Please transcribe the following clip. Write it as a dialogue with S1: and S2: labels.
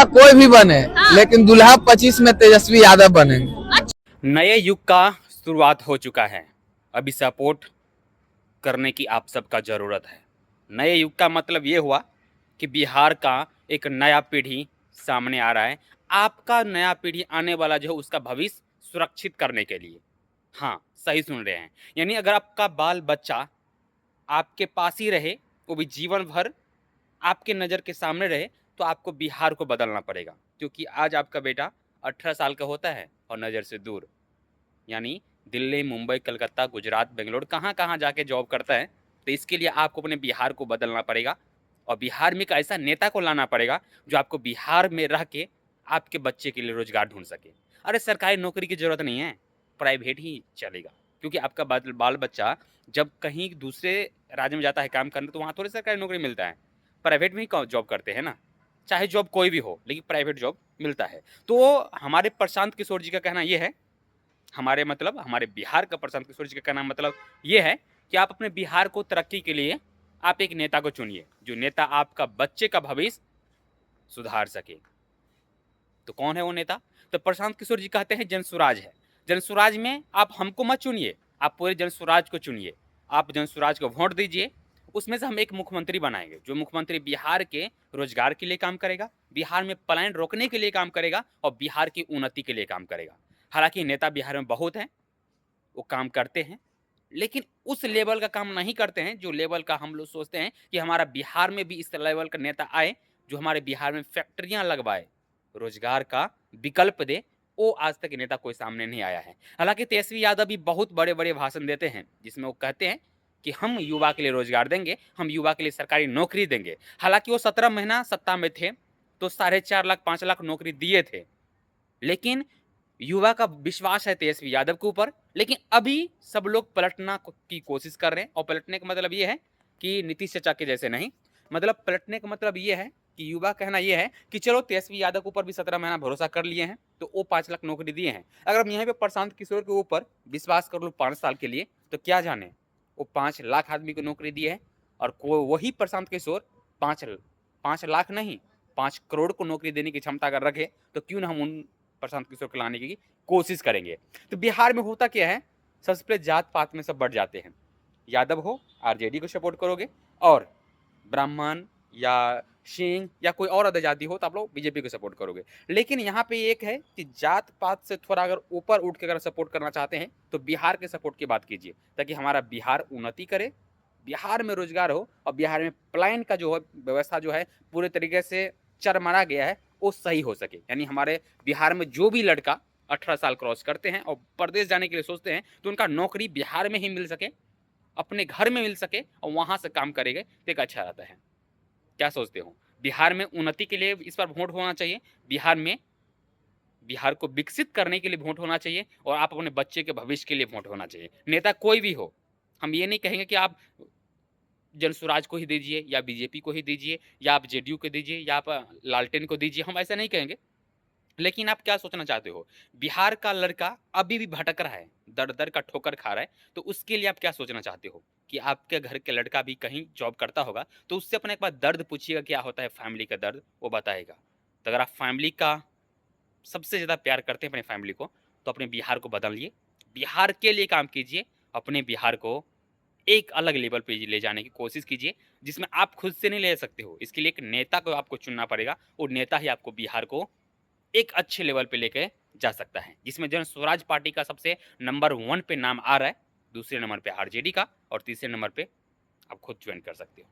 S1: नेता कोई भी बने, लेकिन दूल्हा 25 में तेजस्वी यादव बनेंगे।
S2: नए युग का शुरुआत हो चुका है। अभी सपोर्ट करने की आप सबका ज़रूरत है। नए युग का मतलब ये हुआ कि बिहार का एक नया पीढ़ी सामने आ रहा है। आपका नया पीढ़ी आने वाला जो है उसका भविष्य सुरक्षित करने के लिए। हाँ, सही सुन रहे हैं। यानी अगर आपका बाल बच्चा आपके पास ही रहे, वो भी जीवन भर आपके नज़र के सामने रहे, तो आपको बिहार को बदलना पड़ेगा। क्योंकि आज आपका बेटा 18 साल का होता है और नज़र से दूर, यानी दिल्ली, मुंबई, कलकत्ता, गुजरात, बेंगलोर कहाँ-कहाँ जाके जॉब करता है। तो इसके लिए आपको अपने बिहार को बदलना पड़ेगा और बिहार में एक ऐसा नेता को लाना पड़ेगा जो आपको बिहार में रह के आपके बच्चे के लिए रोज़गार ढूँढ सके। अरे सरकारी नौकरी की ज़रूरत नहीं है, प्राइवेट ही चलेगा। क्योंकि आपका बाल बच्चा जब कहीं दूसरे राज्य में जाता है काम करने, तो वहाँ थोड़ी सरकारी नौकरी मिलता है। प्राइवेट में ही जॉब करते हैं ना, चाहे जॉब कोई भी हो, लेकिन प्राइवेट जॉब मिलता है। तो हमारे प्रशांत किशोर जी का कहना ये है, हमारे बिहार का प्रशांत किशोर जी का कहना मतलब ये है कि आप अपने बिहार को तरक्की के लिए आप एक नेता को चुनिए, जो नेता आपका बच्चे का भविष्य सुधार सके। तो कौन है वो नेता? तो प्रशांत किशोर जी कहते हैं जनसुराज है। जनसुराज में आप हमको मत चुनिए, आप पूरे जनसुराज को चुनिए। आप जनसुराज को वोट दीजिए, उसमें से हम एक मुख्यमंत्री बनाएंगे, जो मुख्यमंत्री बिहार के रोजगार के लिए काम करेगा, बिहार में पलायन रोकने के लिए काम करेगा और बिहार की उन्नति के लिए काम करेगा। हालांकि नेता बिहार में बहुत हैं, वो काम करते हैं, लेकिन उस लेवल का काम नहीं करते हैं जो लेवल का हम लोग सोचते हैं कि हमारा बिहार में भी इस लेवल का नेता आए, जो हमारे बिहार में फैक्ट्रियां लगवाए, रोजगार का विकल्प दे। वो आज तक नेता कोई सामने नहीं आया है। हालांकि तेजस्वी यादव भी बहुत बड़े बड़े भाषण देते हैं, जिसमें वो कहते हैं कि हम युवा के लिए रोजगार देंगे, हम युवा के लिए सरकारी नौकरी देंगे। हालांकि वो 17 महीना सत्ता में थे तो 4.5 लाख 5 लाख नौकरी दिए थे, लेकिन युवा का विश्वास है तेजस्वी यादव के ऊपर। लेकिन अभी सब लोग पलटना की कोशिश कर रहे हैं, और पलटने का मतलब ये है कि नीतीश चाचा के जैसे नहीं। मतलब पलटने का मतलब ये है कि युवा कहना ये है कि चलो तेजस्वी यादव के ऊपर भी 17 महीना भरोसा कर लिए हैं, तो वो 5 लाख नौकरी दिए हैं। अगर हम यहाँ पे प्रशांत किशोर के ऊपर विश्वास कर लो 5 साल के लिए, तो क्या जाने वो 5 लाख आदमी को नौकरी दिए है, और वही प्रशांत किशोर 5 लाख नहीं 5 करोड़ को नौकरी देने की क्षमता अगर रखे, तो क्यों ना हम उन प्रशांत किशोर को लाने की कोशिश करेंगे। तो बिहार में होता क्या है, सबसे पहले जात पात में सब बढ़ जाते हैं। यादव हो आरजेडी को सपोर्ट करोगे, और ब्राह्मण या सिंह या कोई और अदर जाति हो तो आप लोग बीजेपी को सपोर्ट करोगे। लेकिन यहाँ पे एक है कि जात पात से थोड़ा अगर ऊपर उठ के अगर सपोर्ट करना चाहते हैं तो बिहार के सपोर्ट की बात कीजिए, ताकि हमारा बिहार उन्नति करे, बिहार में रोजगार हो, और बिहार में प्लान का जो है व्यवस्था जो है पूरे तरीके से चरमरा गया है, वो सही हो सके। यानी हमारे बिहार में जो भी लड़का 18 साल क्रॉस करते हैं और प्रदेश जाने के लिए सोचते हैं, तो उनका नौकरी बिहार में ही मिल सके, अपने घर में मिल सके, और वहां से काम करेंगे तो एक अच्छा रहता है। क्या सोचते हो? बिहार में उन्नति के लिए इस बार वोट होना चाहिए, बिहार में बिहार को विकसित करने के लिए वोट होना चाहिए, और आप अपने बच्चे के भविष्य के लिए वोट होना चाहिए। नेता कोई भी हो, हम ये नहीं कहेंगे कि आप जनसुराज को ही दीजिए या बीजेपी को ही दीजिए या आप जेडीयू को दीजिए या आप लालटेन को दीजिए, हम ऐसा नहीं कहेंगे। लेकिन आप क्या सोचना चाहते हो? बिहार का लड़का अभी भी भटक रहा है, दर दर का ठोकर खा रहा है, तो उसके लिए आप क्या सोचना चाहते हो कि आपके घर के लड़का भी कहीं जॉब करता होगा, तो उससे अपने एक बार दर्द पूछिएगा, क्या होता है फैमिली का दर्द, वो बताएगा। तो अगर आप फैमिली का सबसे ज़्यादा प्यार करते हैं अपने फैमिली को, तो अपने बिहार को बदलिए, बिहार के लिए काम कीजिए, अपने बिहार को एक अलग लेवल पे ले जाने की कोशिश कीजिए, जिसमें आप खुद से नहीं ले सकते हो। इसके लिए एक नेता को आपको चुनना पड़ेगा, और नेता ही आपको बिहार को एक अच्छे लेवल पे लेके जा सकता है, जिसमें जन स्वराज पार्टी का सबसे नंबर 1 पे नाम आ रहा है, दूसरे नंबर पे आरजेडी का, और तीसरे नंबर पे आप खुद ज्वाइन कर सकते हो।